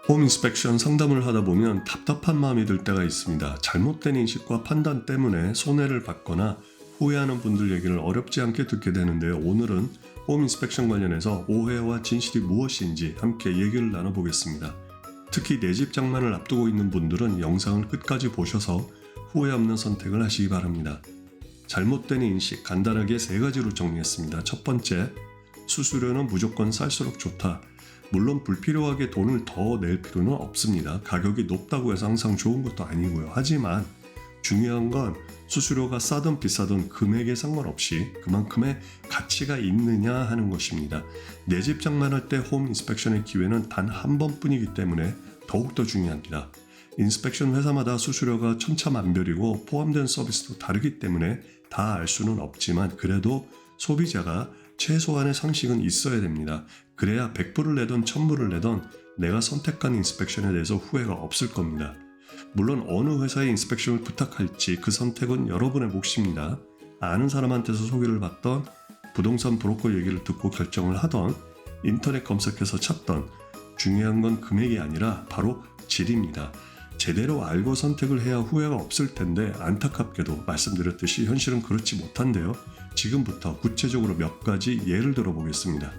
홈 인스펙션 상담을 하다 보면 답답한 마음이 들 때가 있습니다. 잘못된 인식과 판단 때문에 손해를 받거나 후회하는 분들 얘기를 어렵지 않게 듣게 되는데요. 오늘은 홈 인스펙션 관련해서 오해와 진실이 무엇인지 함께 얘기를 나눠보겠습니다. 특히 내 집 장만을 앞두고 있는 분들은 영상을 끝까지 보셔서 후회 없는 선택을 하시기 바랍니다. 잘못된 인식 간단하게 3가지로 정리했습니다. 첫 번째, 수수료는 무조건 쌀수록 좋다. 물론 불필요하게 돈을 더 낼 필요는 없습니다. 가격이 높다고 해서 항상 좋은 것도 아니고요. 하지만 중요한 건 수수료가 싸든 비싸든 금액에 상관없이 그만큼의 가치가 있느냐 하는 것입니다. 내 집 장만할 때 홈 인스펙션의 기회는 단 한 번뿐이기 때문에 더욱더 중요합니다. 인스펙션 회사마다 수수료가 천차만별이고 포함된 서비스도 다르기 때문에 다 알 수는 없지만 그래도 소비자가 최소한의 상식은 있어야 됩니다. 그래야 100불을 내던 1000불을 내던 내가 선택한 인스펙션에 대해서 후회가 없을 겁니다. 물론 어느 회사의 인스펙션을 부탁할지 그 선택은 여러분의 몫입니다. 아는 사람한테서 소개를 받던 부동산 브로커 얘기를 듣고 결정을 하던 인터넷 검색해서 찾던 중요한 건 금액이 아니라 바로 질입니다. 제대로 알고 선택을 해야 후회가 없을 텐데 안타깝게도 말씀드렸듯이 현실은 그렇지 못한데요. 지금부터 구체적으로 몇 가지 예를 들어 보겠습니다.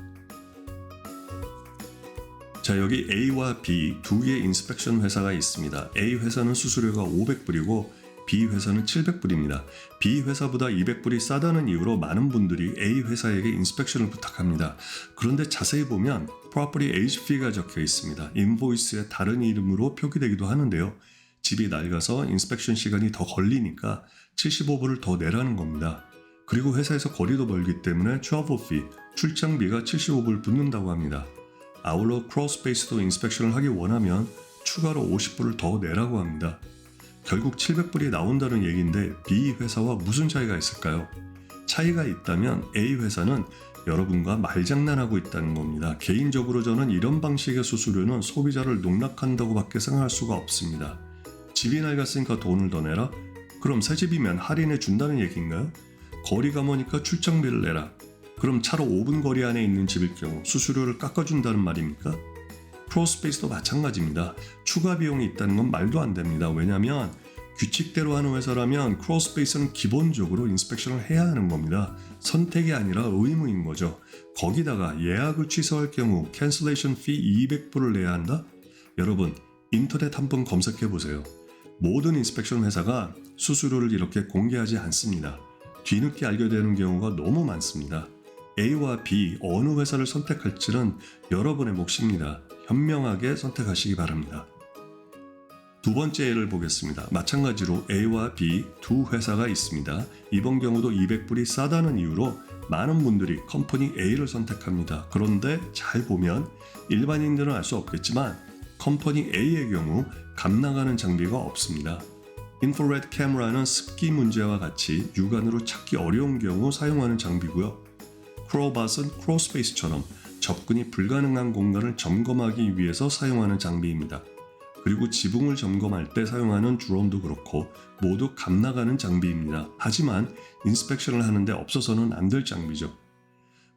자, 여기 A와 B 두 개의 인스펙션 회사가 있습니다. A 회사는 수수료가 500불이고 B 회사는 700불입니다. B 회사보다 200불이 싸다는 이유로 많은 분들이 A 회사에게 인스펙션을 부탁합니다. 그런데 자세히 보면 Property Age Fee가 적혀 있습니다. 인보이스에 다른 이름으로 표기되기도 하는데요. 집이 낡아서 인스펙션 시간이 더 걸리니까 75불을 더 내라는 겁니다. 그리고 회사에서 거리도 멀기 때문에 트래블 피, 출장비가 75불 붙는다고 합니다. 아울러 크로스페이스도 인스펙션을 하기 원하면 추가로 50불을 더 내라고 합니다. 결국 700불이 나온다는 얘기인데 B 회사와 무슨 차이가 있을까요? 차이가 있다면 A 회사는 여러분과 말장난하고 있다는 겁니다. 개인적으로 저는 이런 방식의 수수료는 소비자를 농락한다고 밖에 생각할 수가 없습니다. 집이 낡았으니까 돈을 더 내라? 그럼 새 집이면 할인해 준다는 얘기인가요? 거리가 머니까 출장비를 내라. 그럼 차로 5분 거리 안에 있는 집일 경우 수수료를 깎아준다는 말입니까? 크로스페이스도 마찬가지입니다. 추가 비용이 있다는 건 말도 안 됩니다. 왜냐하면 규칙대로 하는 회사라면 크로스페이스는 기본적으로 인스펙션을 해야 하는 겁니다. 선택이 아니라 의무인 거죠. 거기다가 예약을 취소할 경우 캔슬레이션 피 200불을 내야 한다? 여러분 인터넷 한번 검색해 보세요. 모든 인스펙션 회사가 수수료를 이렇게 공개하지 않습니다. 뒤늦게 알게 되는 경우가 너무 많습니다. A와 B 어느 회사를 선택할지는 여러분의 몫입니다. 현명하게 선택하시기 바랍니다. 두 번째 예를 보겠습니다. 마찬가지로 A와 B 두 회사가 있습니다. 이번 경우도 200불이 싸다는 이유로 많은 분들이 컴퍼니 A를 선택합니다. 그런데 잘 보면 일반인들은 알 수 없겠지만 컴퍼니 A의 경우 값 나가는 장비가 없습니다. 인프라레드 카메라는 습기 문제와 같이 육안으로 찾기 어려운 경우 사용하는 장비고요. 크로우밭은 크로스페이스처럼 접근이 불가능한 공간을 점검하기 위해서 사용하는 장비입니다. 그리고 지붕을 점검할 때 사용하는 드론도 그렇고 모두 값 나가는 장비입니다. 하지만 인스펙션을 하는데 없어서는 안 될 장비죠.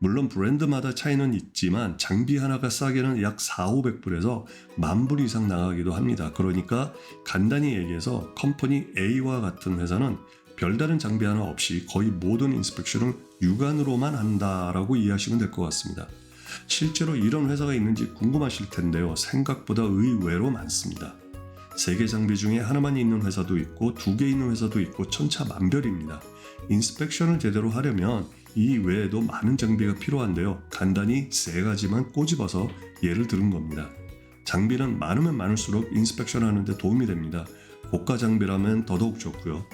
물론 브랜드마다 차이는 있지만 장비 하나가 싸게는 약 4,500불에서 10,000불 이상 나가기도 합니다. 그러니까 간단히 얘기해서 컴퍼니 A와 같은 회사는 별다른 장비 하나 없이 거의 모든 인스펙션을 육안으로만 한다라고 이해하시면 될 것 같습니다. 실제로 이런 회사가 있는지 궁금하실 텐데요. 생각보다 의외로 많습니다. 3개 장비 중에 하나만 있는 회사도 있고 2개 있는 회사도 있고 천차만별입니다. 인스펙션을 제대로 하려면 이 외에도 많은 장비가 필요한데요. 간단히 3가지만 꼬집어서 예를 들은 겁니다. 장비는 많으면 많을수록 인스펙션 하는데 도움이 됩니다. 고가 장비라면 더더욱 좋고요.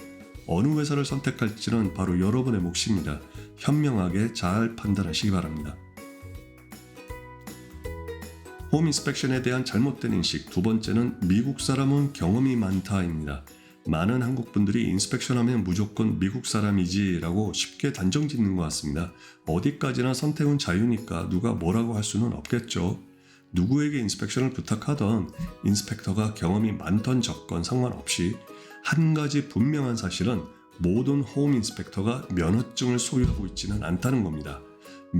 어느 회사를 선택할지는 바로 여러분의 몫입니다. 현명하게 잘 판단하시기 바랍니다. 홈 인스펙션에 대한 잘못된 인식. 두 번째는 미국 사람은 경험이 많다입니다. 많은 한국 분들이 인스펙션 하면 무조건 미국 사람이지 라고 쉽게 단정 짓는 것 같습니다. 어디까지나 선택은 자유니까 누가 뭐라고 할 수는 없겠죠. 누구에게 인스펙션을 부탁하던 인스펙터가 경험이 많던 적건 상관없이 한 가지 분명한 사실은 모든 홈 인스펙터가 면허증을 소유하고 있지는 않다는 겁니다.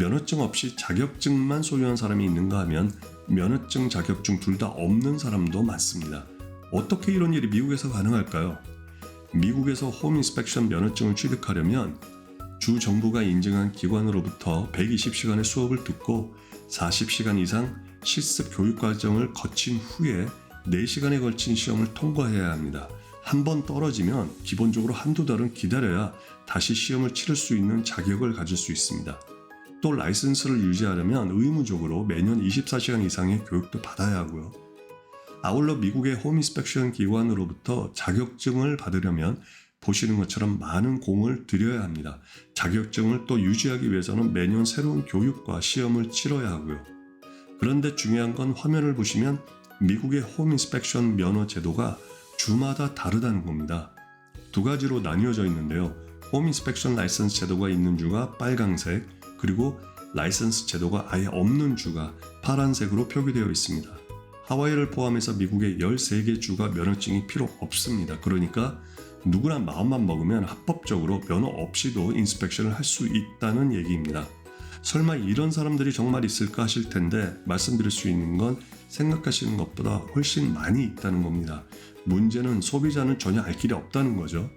면허증 없이 자격증만 소유한 사람이 있는가 하면 면허증, 자격증 둘 다 없는 사람도 많습니다. 어떻게 이런 일이 미국에서 가능할까요? 미국에서 홈 인스펙션 면허증을 취득하려면 주 정부가 인증한 기관으로부터 120시간의 수업을 듣고 40시간 이상 실습 교육 과정을 거친 후에 4시간에 걸친 시험을 통과해야 합니다. 한 번 떨어지면 기본적으로 한두 달은 기다려야 다시 시험을 치를 수 있는 자격을 가질 수 있습니다. 또 라이선스를 유지하려면 의무적으로 매년 24시간 이상의 교육도 받아야 하고요. 아울러 미국의 홈 인스펙션 기관으로부터 자격증을 받으려면 보시는 것처럼 많은 공을 들여야 합니다. 자격증을 또 유지하기 위해서는 매년 새로운 교육과 시험을 치러야 하고요. 그런데 중요한 건 화면을 보시면 미국의 홈 인스펙션 면허 제도가 주마다 다르다는 겁니다. 두 가지로 나뉘어져 있는데요. 홈 인스펙션 라이선스 제도가 있는 주가 빨강색, 그리고 라이선스 제도가 아예 없는 주가 파란색으로 표기되어 있습니다. 하와이를 포함해서 미국의 13개 주가 면허증이 필요 없습니다. 그러니까 누구나 마음만 먹으면 합법적으로 면허 없이도 인스펙션을 할 수 있다는 얘기입니다. 설마 이런 사람들이 정말 있을까 하실 텐데 말씀드릴 수 있는 건 생각하시는 것보다 훨씬 많이 있다는 겁니다. 문제는 소비자는 전혀 알 길이 없다는 거죠.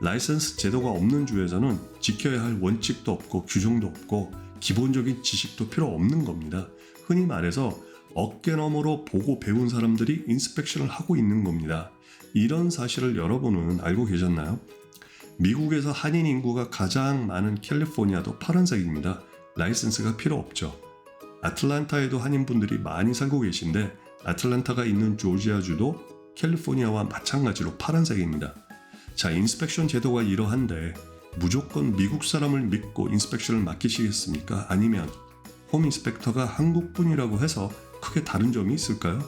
라이선스 제도가 없는 주에서는 지켜야 할 원칙도 없고 규정도 없고 기본적인 지식도 필요 없는 겁니다. 흔히 말해서 어깨너머로 보고 배운 사람들이 인스펙션을 하고 있는 겁니다. 이런 사실을 여러분은 알고 계셨나요? 미국에서 한인 인구가 가장 많은 캘리포니아도 파란색입니다. 라이선스가 필요 없죠. 아틀란타에도 한인분들이 많이 살고 계신데 아틀란타가 있는 조지아주도 캘리포니아와 마찬가지로 파란색입니다. 자, 인스펙션 제도가 이러한데 무조건 미국 사람을 믿고 인스펙션을 맡기시겠습니까? 아니면 홈 인스펙터가 한국분이라고 해서 크게 다른 점이 있을까요?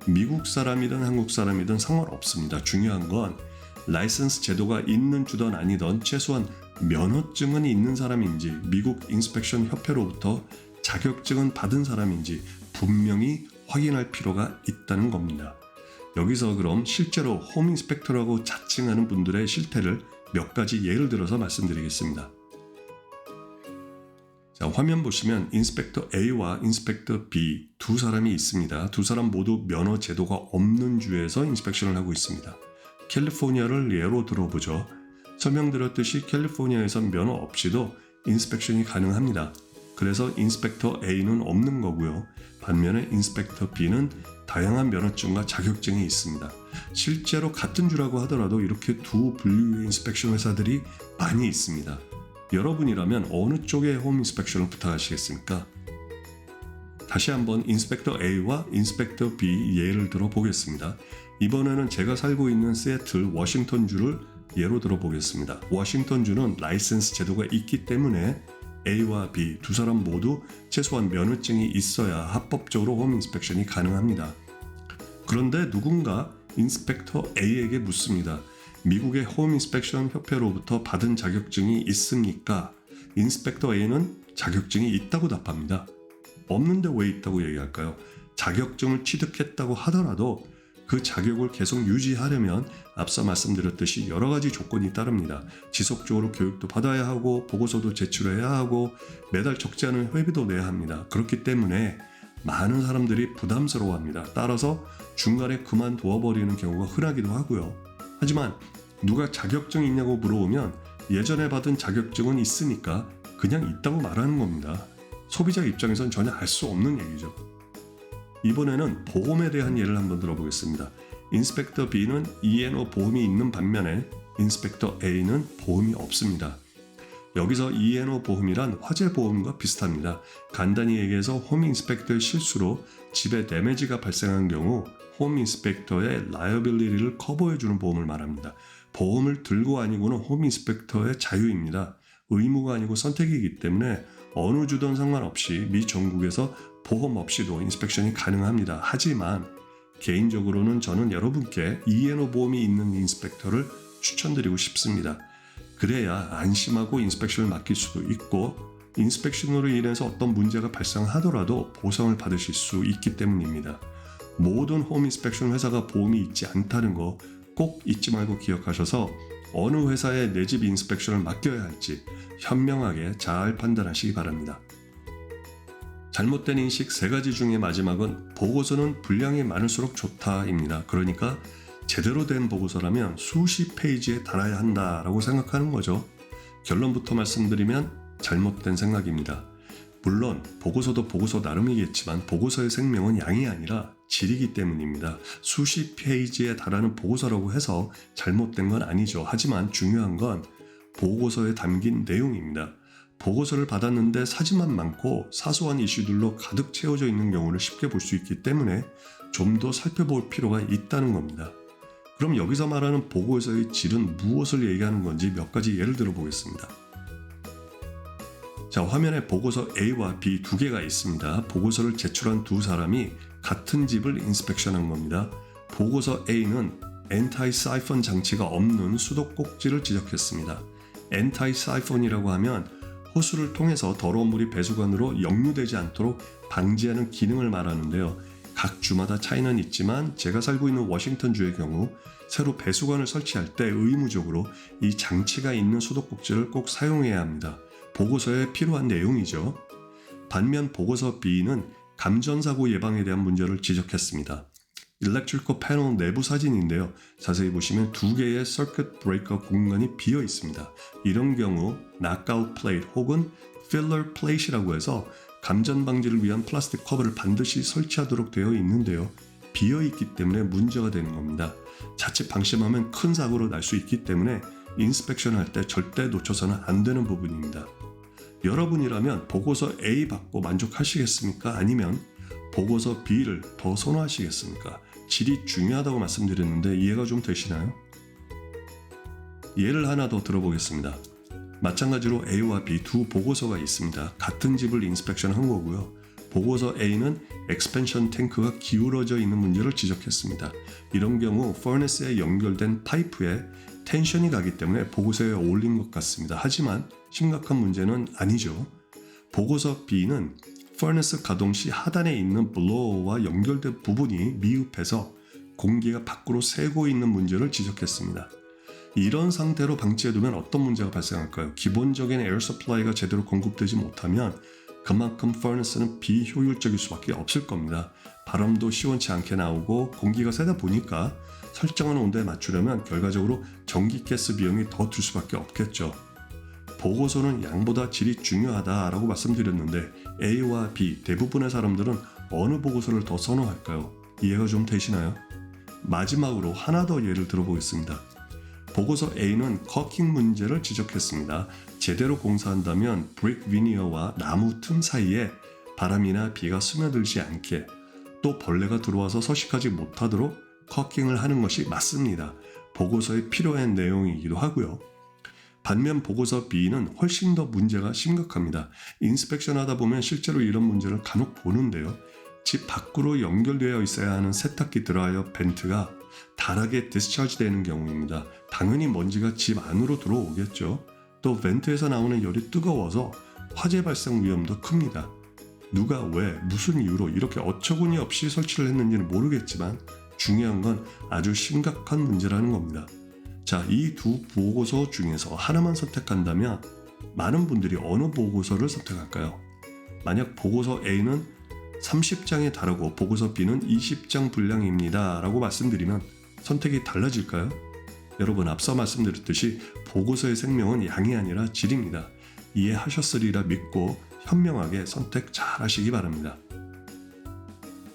미국 사람이든 한국 사람이든 상관없습니다. 중요한 건 라이선스 제도가 있는 주든 아니든 최소한 면허증은 있는 사람인지 미국 인스펙션 협회로부터 자격증은 받은 사람인지 분명히 확인할 필요가 있다는 겁니다. 여기서 그럼 실제로 홈 인스펙터라고 자칭하는 분들의 실태를 몇 가지 예를 들어서 말씀드리겠습니다. 자, 화면 보시면 인스펙터 A와 인스펙터 B 두 사람이 있습니다. 두 사람 모두 면허 제도가 없는 주에서 인스펙션을 하고 있습니다. 캘리포니아를 예로 들어보죠. 설명드렸듯이 캘리포니아에서 면허 없이도 인스펙션이 가능합니다. 그래서 인스펙터 A는 없는 거고요. 반면에 인스펙터 B는 다양한 면허증과 자격증이 있습니다. 실제로 같은 주라고 하더라도 이렇게 두 분류의 인스펙션 회사들이 많이 있습니다. 여러분이라면 어느 쪽의 홈 인스펙션을 부탁하시겠습니까? 다시 한번 인스펙터 A와 인스펙터 B 예를 들어 보겠습니다. 이번에는 제가 살고 있는 시애틀, 워싱턴주를 예로 들어 보겠습니다. 워싱턴주는 라이선스 제도가 있기 때문에 A와 B 두 사람 모두 최소한 면허증이 있어야 합법적으로 홈 인스펙션이 가능합니다. 그런데 누군가 인스펙터 A에게 묻습니다. 미국의 홈 인스펙션 협회로부터 받은 자격증이 있습니까? 인스펙터 A는 자격증이 있다고 답합니다. 없는데 왜 있다고 얘기할까요? 자격증을 취득했다고 하더라도 그 자격을 계속 유지하려면 앞서 말씀드렸듯이 여러 가지 조건이 따릅니다. 지속적으로 교육도 받아야 하고 보고서도 제출해야 하고 매달 적지 않은 회비도 내야 합니다. 그렇기 때문에 많은 사람들이 부담스러워합니다. 따라서 중간에 그만두어 버리는 경우가 흔하기도 하고요. 하지만 누가 자격증이 있냐고 물어보면 예전에 받은 자격증은 있으니까 그냥 있다고 말하는 겁니다. 소비자 입장에선 전혀 알 수 없는 얘기죠. 이번에는 보험에 대한 예를 한번 들어보겠습니다. 인스펙터 B는 E&O 보험이 있는 반면에 인스펙터 A는 보험이 없습니다. 여기서 E&O 보험이란 화재 보험과 비슷합니다. 간단히 얘기해서 홈 인스펙터의 실수로 집에 데미지가 발생한 경우 홈 인스펙터의 라이어빌리티를 커버해주는 보험을 말합니다. 보험을 들고 아니고는 홈 인스펙터의 자유입니다. 의무가 아니고 선택이기 때문에 어느 주든 상관없이 미 전국에서 보험 없이도 인스펙션이 가능합니다. 하지만 개인적으로는 저는 여러분께 E&O 보험이 있는 인스펙터를 추천드리고 싶습니다. 그래야 안심하고 인스펙션을 맡길 수도 있고 인스펙션으로 인해서 어떤 문제가 발생하더라도 보상을 받으실 수 있기 때문입니다. 모든 홈 인스펙션 회사가 보험이 있지 않다는 거 꼭 잊지 말고 기억하셔서 어느 회사에 내 집 인스펙션을 맡겨야 할지 현명하게 잘 판단하시기 바랍니다. 잘못된 인식 3가지 중에 마지막은 보고서는 분량이 많을수록 좋다입니다. 그러니까 제대로 된 보고서라면 수십 페이지에 달아야 한다라고 생각하는 거죠. 결론부터 말씀드리면 잘못된 생각입니다. 물론 보고서도 보고서 나름이겠지만 보고서의 생명은 양이 아니라 질이기 때문입니다. 수십 페이지에 달하는 보고서라고 해서 잘못된 건 아니죠. 하지만 중요한 건 보고서에 담긴 내용입니다. 보고서를 받았는데 사진만 많고 사소한 이슈들로 가득 채워져 있는 경우를 쉽게 볼 수 있기 때문에 좀 더 살펴볼 필요가 있다는 겁니다. 그럼 여기서 말하는 보고서의 질은 무엇을 얘기하는 건지 몇 가지 예를 들어 보겠습니다. 자, 화면에 보고서 A와 B 두 개가 있습니다. 보고서를 제출한 두 사람이 같은 집을 인스펙션한 겁니다. 보고서 A는 엔타이-사이폰 장치가 없는 수도꼭지를 지적했습니다. 엔타이-사이폰이라고 하면 호수를 통해서 더러운 물이 배수관으로 역류되지 않도록 방지하는 기능을 말하는데요. 각 주마다 차이는 있지만 제가 살고 있는 워싱턴주의 경우 새로 배수관을 설치할 때 의무적으로 이 장치가 있는 수도꼭지를 꼭 사용해야 합니다. 보고서에 필요한 내용이죠. 반면 보고서 B는 감전사고 예방에 대한 문제를 지적했습니다. 일렉트리컬 패널 내부 사진인데요. 자세히 보시면 두 개의 서킷 브레이커 공간이 비어 있습니다. 이런 경우 낙아웃 플레이트 혹은 필러 플레이트라고 해서 감전 방지를 위한 플라스틱 커버를 반드시 설치하도록 되어 있는데요. 비어 있기 때문에 문제가 되는 겁니다. 자칫 방심하면 큰 사고로 날 수 있기 때문에 인스펙션 할 때 절대 놓쳐서는 안 되는 부분입니다. 여러분이라면 보고서 A 받고 만족하시겠습니까? 아니면 보고서 B를 더 선호하시겠습니까? 질이 중요하다고 말씀드렸는데 이해가 좀 되시나요? 예를 하나 더 들어보겠습니다. 마찬가지로 A와 B 두 보고서가 있습니다. 같은 집을 인스펙션한 거고요. 보고서 A는 엑스펜션 탱크가 기울어져 있는 문제를 지적했습니다. 이런 경우 퍼너스에 연결된 파이프에 텐션이 가기 때문에 보고서에 어울린 것 같습니다. 하지만 심각한 문제는 아니죠. 보고서 B는 퍼너스 가동 시 하단에 있는 블로어와 연결된 부분이 미흡해서 공기가 밖으로 새고 있는 문제를 지적했습니다. 이런 상태로 방치해두면 어떤 문제가 발생할까요? 기본적인 에어 서플라이가 제대로 공급되지 못하면 그만큼 퍼너스는 비효율적일 수밖에 없을 겁니다. 바람도 시원치 않게 나오고 공기가 새다 보니까 설정한 온도에 맞추려면 결과적으로 전기가스 비용이 더 들 수밖에 없겠죠. 보고서는 양보다 질이 중요하다라고 말씀드렸는데 A와 B 대부분의 사람들은 어느 보고서를 더 선호할까요? 이해가 좀 되시나요? 마지막으로 하나 더 예를 들어보겠습니다. 보고서 A는 커킹 문제를 지적했습니다. 제대로 공사한다면 브릭 비니어와 나무 틈 사이에 바람이나 비가 스며들지 않게 또 벌레가 들어와서 서식하지 못하도록 커킹을 하는 것이 맞습니다. 보고서에 필요한 내용이기도 하고요. 반면 보고서 B는 훨씬 더 문제가 심각합니다. 인스펙션 하다 보면 실제로 이런 문제를 간혹 보는데요. 집 밖으로 연결되어 있어야 하는 세탁기 드라이어 벤트가 다락에 디스차지 되는 경우입니다. 당연히 먼지가 집 안으로 들어오겠죠. 또 벤트에서 나오는 열이 뜨거워서 화재 발생 위험도 큽니다. 누가 왜 무슨 이유로 이렇게 어처구니 없이 설치를 했는지는 모르겠지만 중요한 건 아주 심각한 문제라는 겁니다. 자, 이 두 보고서 중에서 하나만 선택한다면 많은 분들이 어느 보고서를 선택할까요? 만약 보고서 A는 30장에 달하고 보고서 B는 20장 분량입니다 라고 말씀드리면 선택이 달라질까요? 여러분, 앞서 말씀드렸듯이 보고서의 생명은 양이 아니라 질입니다. 이해하셨으리라 믿고 현명하게 선택 잘 하시기 바랍니다.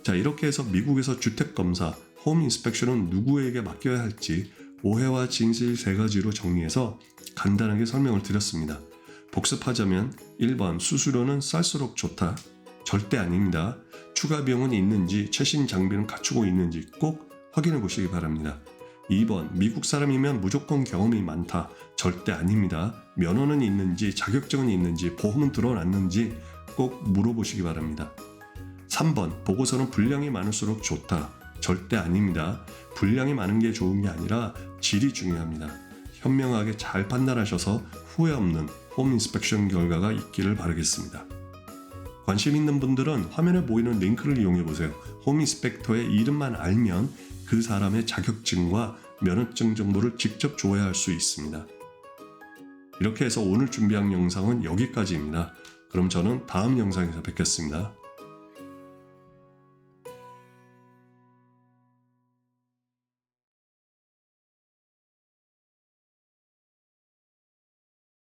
자, 이렇게 해서 미국에서 주택검사, 홈 인스펙션은 누구에게 맡겨야 할지 오해와 진실 3가지로 정리해서 간단하게 설명을 드렸습니다. 복습하자면 1번 수수료는 쌀수록 좋다. 절대 아닙니다. 추가 비용은 있는지 최신 장비는 갖추고 있는지 꼭 확인해 보시기 바랍니다. 2번 미국 사람이면 무조건 경험이 많다. 절대 아닙니다. 면허는 있는지 자격증은 있는지 보험은 들어놨는지 꼭 물어보시기 바랍니다. 3번 보고서는 분량이 많을수록 좋다. 절대 아닙니다. 분량이 많은 게 좋은 게 아니라 질이 중요합니다. 현명하게 잘 판단하셔서 후회 없는 홈 인스펙션 결과가 있기를 바라겠습니다. 관심 있는 분들은 화면에 보이는 링크를 이용해 보세요. 홈 인스펙터의 이름만 알면 그 사람의 자격증과 면허증 정보를 직접 조회할 수 있습니다. 이렇게 해서 오늘 준비한 영상은 여기까지입니다. 그럼 저는 다음 영상에서 뵙겠습니다.